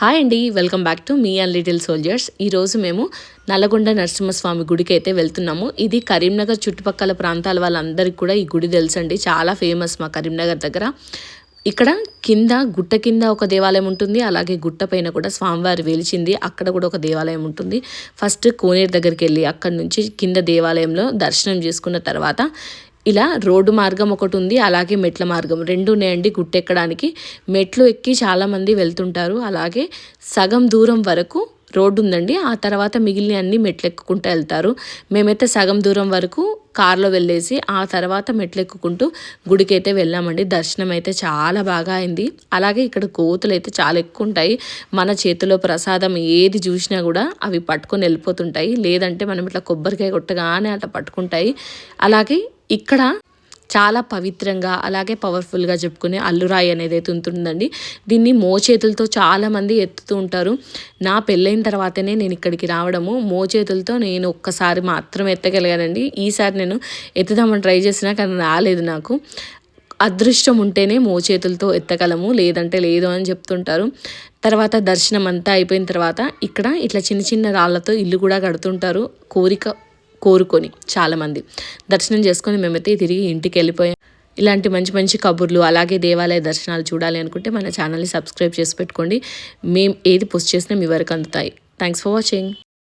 Hi అండి, welcome back to me and little soldiers. ఈరోజు మేము నల్లగొండ నరసింహస్వామి గుడికి అయితే వెళ్తున్నాము. ఇది కరీంనగర్ చుట్టుపక్కల ప్రాంతాల వాళ్ళందరికీ కూడా ఈ గుడి తెలుసండి. చాలా ఫేమస్ మా కరీంనగర్ దగ్గర. ఇక్కడ కింద గుట్ట కింద ఒక దేవాలయం ఉంటుంది, అలాగే గుట్ట పైన కూడా స్వామివారి వెలిచింది, అక్కడ కూడా ఒక దేవాలయం ఉంటుంది. ఫస్ట్ కోనేరు దగ్గరికి వెళ్ళి అక్కడ నుంచి కింద దేవాలయంలో దర్శనం చేసుకున్న తర్వాత ఇలా రోడ్డు మార్గం ఒకటి ఉంది, అలాగే మెట్ల మార్గం రెండు ఉన్నాయండి. గుట్టెక్కడానికి మెట్లు ఎక్కి చాలామంది వెళ్తుంటారు. అలాగే సగం దూరం వరకు రోడ్డు ఉందండి, ఆ తర్వాత మిగిలిన అన్ని మెట్లు ఎక్కుకుంటూ వెళ్తారు. మేమైతే సగం దూరం వరకు కార్లో వెళ్ళేసి ఆ తర్వాత మెట్లు ఎక్కుకుంటూ గుడికి అయితే వెళ్ళామండి. దర్శనం అయితే చాలా బాగా అయింది. అలాగే ఇక్కడ కోతులు అయితే చాలా ఎక్కువ ఉంటాయి. మన చేతిలో ప్రసాదం ఏది చూసినా కూడా అవి పట్టుకొని వెళ్ళిపోతుంటాయి, లేదంటే మనం ఇట్లా కొబ్బరికాయ కొట్టగానే అట్లా పట్టుకుంటాయి. అలాగే ఇక్కడ చాలా పవిత్రంగా అలాగే పవర్ఫుల్గా చెప్పుకునే అల్లురాయి అనేది అయితే ఉంటుందండి. దీన్ని మోచేతులతో చాలామంది ఎత్తుతూ ఉంటారు. నా పెళ్ళైన తర్వాతనే నేను ఇక్కడికి రావడము. మోచేతులతో నేను ఒక్కసారి మాత్రం ఎత్తగలిగానండి. ఈసారి నేను ఎత్తుదామని ట్రై చేసినా కానీ రాలేదు నాకు. అదృష్టం ఉంటేనే మోచేతులతో ఎత్తగలము, లేదంటే లేదు అని చెప్తుంటారు. తర్వాత దర్శనం అంతా అయిపోయిన తర్వాత ఇక్కడ ఇట్లా చిన్న చిన్న రాళ్ళతో ఇల్లు కూడా కడుతుంటారు, కోరుకొని చాలామంది దర్శనం చేసుకొని మేమైతే తిరిగి ఇంటికి వెళ్ళిపోయాం. ఇలాంటి మంచి మంచి కబుర్లు అలాగే దేవాలయ దర్శనాలు చూడాలి అనుకుంటే మన ఛానల్ని సబ్స్క్రైబ్ చేసి పెట్టుకోండి. మేము ఏది పోస్ట్ చేసినా మీ వరకు అందుతాయి. Thanks for watching.